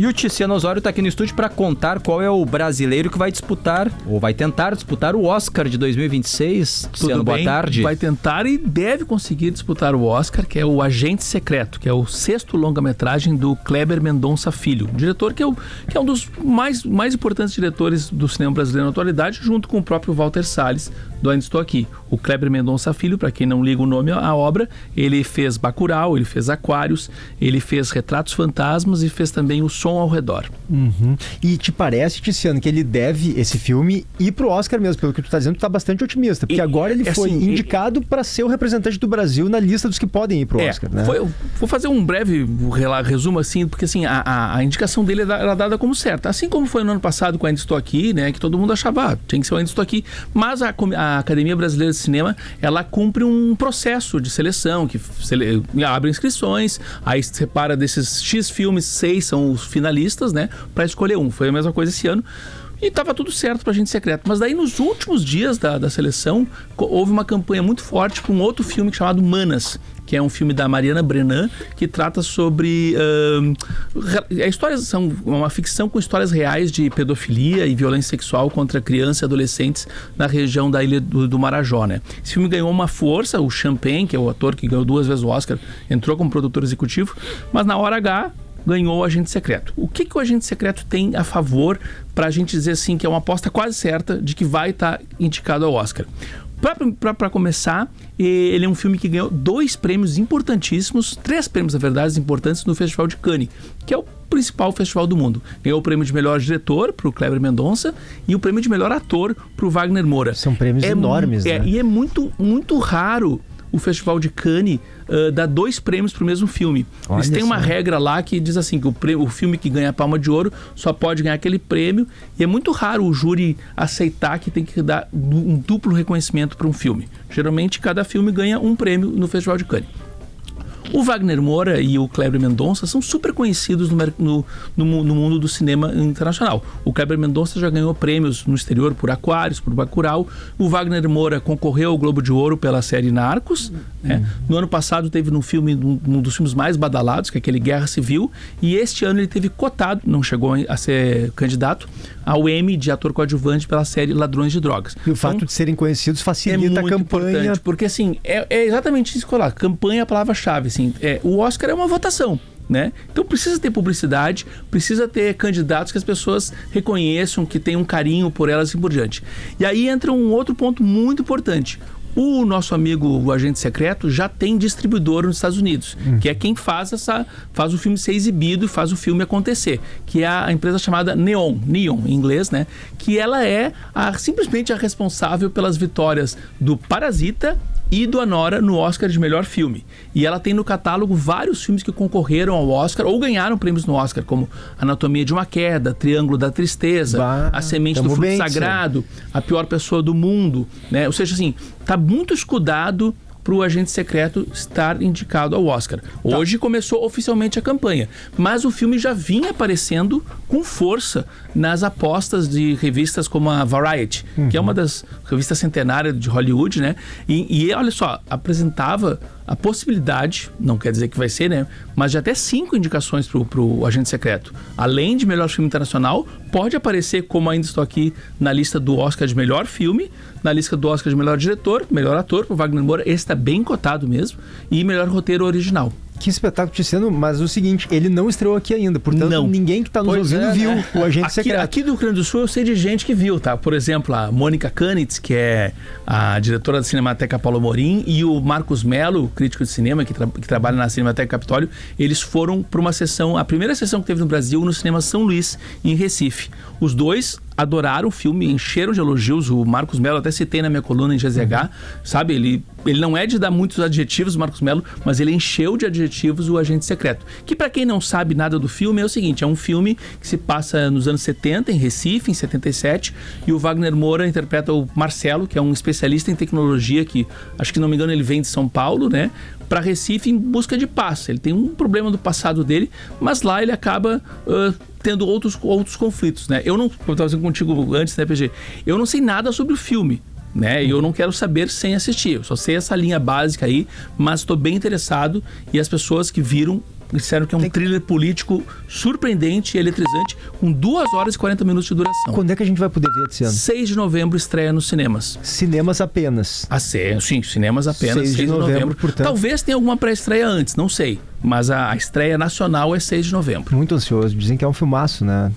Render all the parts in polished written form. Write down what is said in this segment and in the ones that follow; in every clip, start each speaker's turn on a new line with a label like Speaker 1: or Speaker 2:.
Speaker 1: E o Tiziano Osório está aqui no estúdio para contar qual é o brasileiro que vai disputar, ou vai tentar disputar o Oscar de 2026. Tiziano, boa tarde.
Speaker 2: Vai tentar e deve conseguir disputar o Oscar, que é o Agente Secreto, que é o 6º longa-metragem do Kleber Mendonça Filho, diretor que é um dos mais importantes diretores do cinema brasileiro na atualidade, junto com o próprio Walter Salles, do Ainda Estou Aqui. O Kleber Mendonça Filho, para quem não liga o nome à obra, ele fez Bacurau, ele fez Aquários, ele fez Retratos Fantasmas e fez também O Som ao Redor.
Speaker 3: Uhum. E te parece, Tiziano, que ele deve esse filme ir pro Oscar mesmo? Pelo que tu tá dizendo, tu tá bastante otimista, porque agora ele foi indicado para ser o representante do Brasil na lista dos que podem ir pro Oscar, né?
Speaker 2: Vou fazer um breve resumo assim, porque assim, a indicação dele era dada como certa. Assim como foi no ano passado com Ainda Estou Aqui, né, que todo mundo achava, tinha que ser o Ainda Estou Aqui, mas a Academia Brasileira de Cinema, ela cumpre um processo de seleção, que abre inscrições, aí separa desses X filmes, 6 são os finalistas, né, para escolher um. Foi a mesma coisa esse ano. E estava tudo certo para Agente Secreto. Mas daí, nos últimos dias da seleção, houve uma campanha muito forte para um outro filme chamado Manas, que é um filme da Mariana Brennan, que trata sobre... são uma ficção com histórias reais de pedofilia e violência sexual contra crianças e adolescentes na região da Ilha do Marajó, né? Esse filme ganhou uma força, o Champagne, que é o ator que ganhou 2 vezes o Oscar, entrou como produtor executivo, mas na hora H ganhou o Agente Secreto. O que o Agente Secreto tem a favor para a gente dizer assim que é uma aposta quase certa de que vai estar indicado ao Oscar? Para começar, ele é um filme que ganhou 2 prêmios importantíssimos, 3 prêmios, na verdade, importantes no Festival de Cannes, que é o principal festival do mundo. Ganhou o prêmio de melhor diretor para o Kleber Mendonça e o prêmio de melhor ator para o Wagner Moura.
Speaker 3: São prêmios enormes, né?
Speaker 2: E é muito, muito raro o Festival de Cannes dá 2 prêmios para o mesmo filme.
Speaker 3: Olha,
Speaker 2: eles têm uma regra lá que diz assim, que o filme que ganha a Palma de Ouro só pode ganhar aquele prêmio, e é muito raro o júri aceitar que tem que dar um duplo reconhecimento para um filme. Geralmente cada filme ganha um prêmio no Festival de Cannes. O Wagner Moura e o Kleber Mendonça são super conhecidos no mundo do cinema internacional. O Kleber Mendonça já ganhou prêmios no exterior por Aquários, por Bacurau. O Wagner Moura concorreu ao Globo de Ouro pela série Narcos, né? No ano passado teve um dos filmes mais badalados, que é aquele Guerra Civil, e este ano ele teve cotado, não chegou a ser candidato, ao Emmy de ator coadjuvante pela série Ladrões de Drogas.
Speaker 3: E o fato de serem conhecidos facilita a campanha.
Speaker 2: Importante, porque assim, é exatamente isso que eu falar. Campanha é a palavra-chave. Assim, o Oscar é uma votação, né? Então precisa ter publicidade, precisa ter candidatos que as pessoas reconheçam, que tenham um carinho por elas e por diante. E aí entra um outro ponto muito importante. O nosso amigo, o Agente Secreto, já tem distribuidor nos Estados Unidos, que é quem faz o filme ser exibido e faz o filme acontecer, que é a empresa chamada Neon em inglês, né? Que ela é simplesmente a responsável pelas vitórias do Parasita e do Anora no Oscar de melhor filme. E ela tem no catálogo vários filmes que concorreram ao Oscar ou ganharam prêmios no Oscar, como Anatomia de uma Queda, Triângulo da Tristeza, A Semente do Fruto Sagrado, A Pior Pessoa do Mundo, né? Ou seja, assim, tá muito escudado para o Agente Secreto estar indicado ao Oscar. Hoje começou oficialmente a campanha, mas o filme já vinha aparecendo com força nas apostas de revistas como a Variety, que é uma das revistas centenárias de Hollywood, né? E olha só, apresentava a possibilidade, não quer dizer que vai ser, né? Mas de até 5 indicações para o Agente Secreto. Além de melhor filme internacional, pode aparecer, como Ainda Estou Aqui, na lista do Oscar de melhor filme, na lista do Oscar de melhor diretor, melhor ator, para o Wagner Moura, esse está bem cotado mesmo, e melhor roteiro original.
Speaker 3: Que espetáculo, Tiziano, mas o seguinte, ele não estreou aqui ainda, portanto ninguém que está nos ouvindo viu, né? O Agente Secreto.
Speaker 2: Aqui do Rio Grande do Sul eu sei de gente que viu, tá? Por exemplo, a Mônica Kanitz, que é a diretora da Cinemateca Paulo Amorim, e o Marcos Melo, crítico de cinema, que trabalha na Cinemateca Capitólio, eles foram para uma sessão, a primeira sessão que teve no Brasil, no Cinema São Luís, em Recife. Os dois adoraram o filme, encheram de elogios. O Marcos Melo, até citei na minha coluna em GZH, sabe? Ele não é de dar muitos adjetivos, o Marcos Melo, mas ele encheu de adjetivos o Agente Secreto. Que, para quem não sabe nada do filme, é o seguinte: é um filme que se passa nos anos 70, em Recife, em 77, e o Wagner Moura interpreta o Marcelo, que é um especialista em tecnologia, que, acho que não me engano, ele vem de São Paulo, né? Para Recife em busca de paz. Ele tem um problema do passado dele, mas lá ele acaba tendo outros conflitos, né? Eu não, como eu estava dizendo contigo antes, né, PG? Eu não sei nada sobre o filme, né? E eu não quero saber sem assistir. Eu só sei essa linha básica aí, mas estou bem interessado, e as pessoas que viram disseram que é um thriller político surpreendente e eletrizante, com 2 horas e 40 minutos de duração.
Speaker 3: Quando é que a gente vai poder ver esse ano?
Speaker 2: 6 de novembro estreia nos cinemas.
Speaker 3: Cinemas apenas.
Speaker 2: Sim, cinemas apenas.
Speaker 3: 6 de novembro, portanto.
Speaker 2: Talvez tenha alguma pré-estreia antes, não sei. Mas a estreia nacional é 6 de novembro.
Speaker 3: Muito ansioso. Dizem que é um filmaço, né?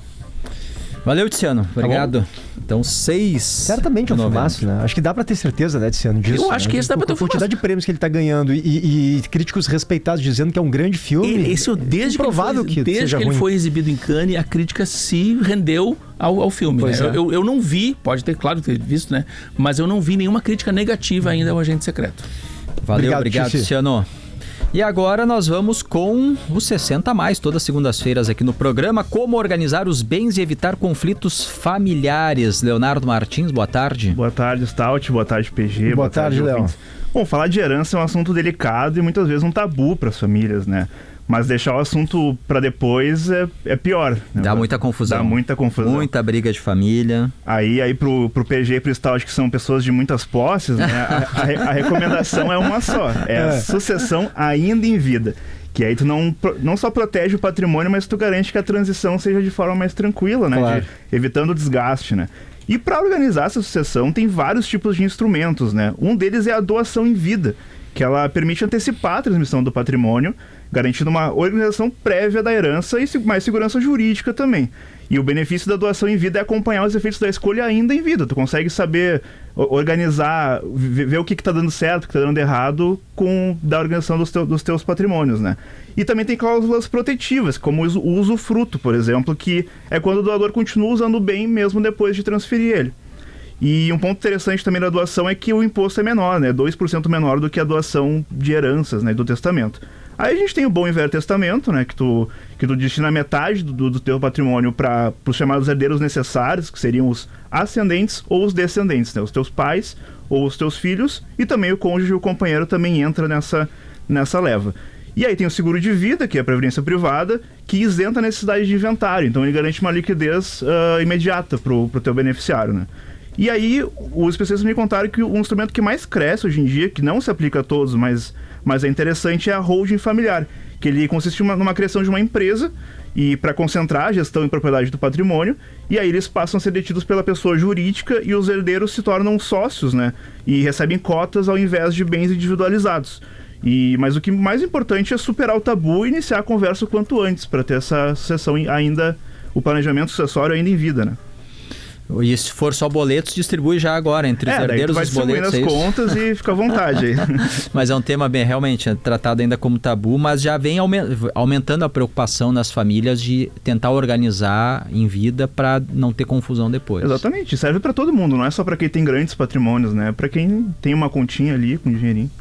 Speaker 1: Valeu, Tiziano. Obrigado. Então, 6.
Speaker 3: Certamente é um filmaço, né? Acho que dá pra ter certeza, né, Tiziano, disso.
Speaker 2: Eu acho que esse dá pra ter um
Speaker 3: filmaço. A quantidade de prêmios que ele tá ganhando e críticos respeitados dizendo que é um grande filme.
Speaker 2: Desde que ele foi exibido em Cannes, a crítica se rendeu ao filme. Né? Eu não vi, pode ter, claro, ter visto, né? Mas eu não vi nenhuma crítica negativa ainda ao Agente Secreto.
Speaker 1: Valeu, obrigado, Tiziano. E agora nós vamos com o 60 Mais, todas as segundas-feiras aqui no programa, como organizar os bens e evitar conflitos familiares. Leonardo Martins, boa tarde.
Speaker 4: Boa tarde, Stout, boa tarde, PG.
Speaker 3: Boa tarde, Léo.
Speaker 4: Bom, falar de herança é um assunto delicado e muitas vezes um tabu para as famílias, né? Mas deixar o assunto para depois é pior. Né?
Speaker 1: Dá muita confusão.
Speaker 4: Dá muita confusão.
Speaker 1: Muita briga de família.
Speaker 4: Aí pro PG e pro Stout, que são pessoas de muitas posses, né? a recomendação é uma só. É a sucessão ainda em vida. Que aí tu não só protege o patrimônio, mas tu garante que a transição seja de forma mais tranquila, né?
Speaker 3: Claro.
Speaker 4: Evitando o desgaste, né? E para organizar essa sucessão tem vários tipos de instrumentos, né? Um deles é a doação em vida, que ela permite antecipar a transmissão do patrimônio, garantindo uma organização prévia da herança e mais segurança jurídica também. E o benefício da doação em vida é acompanhar os efeitos da escolha ainda em vida. Tu consegue saber organizar, ver o que está dando certo, o que está dando errado da organização dos teus patrimônios, né? E também tem cláusulas protetivas, como o usufruto, por exemplo, que é quando o doador continua usando o bem mesmo depois de transferir ele. E um ponto interessante também da doação é que o imposto é menor, né? 2% menor do que a doação de heranças, né? Do testamento. Aí a gente tem o bom e velho testamento, né? Que tu destina metade do teu patrimônio para os chamados herdeiros necessários, que seriam os ascendentes ou os descendentes, né? Os teus pais ou os teus filhos, e também o cônjuge e o companheiro também entra nessa leva. E aí tem o seguro de vida, que é a previdência privada, que isenta a necessidade de inventário. Então ele garante uma liquidez imediata pro teu beneficiário, né? E aí, os especialistas me contaram que o instrumento que mais cresce hoje em dia, que não se aplica a todos, mas é interessante, é a holding familiar, que ele consiste numa criação de uma empresa e para concentrar a gestão e propriedade do patrimônio, e aí eles passam a ser detidos pela pessoa jurídica e os herdeiros se tornam sócios, né? E recebem cotas ao invés de bens individualizados. Mas o que mais importante é superar o tabu e iniciar a conversa o quanto antes, para ter essa sucessão ainda, o planejamento sucessório ainda em vida, né?
Speaker 1: E se for só boletos, distribui já agora entre os herdeiros os boletos.
Speaker 4: Vai distribuindo as contas e fica à vontade aí.
Speaker 1: Mas é um tema bem, realmente, tratado ainda como tabu, mas já vem aumentando a preocupação nas famílias de tentar organizar em vida para não ter confusão depois.
Speaker 4: Exatamente, serve para todo mundo, não é só para quem tem grandes patrimônios, né? Para quem tem uma continha ali com dinheirinho.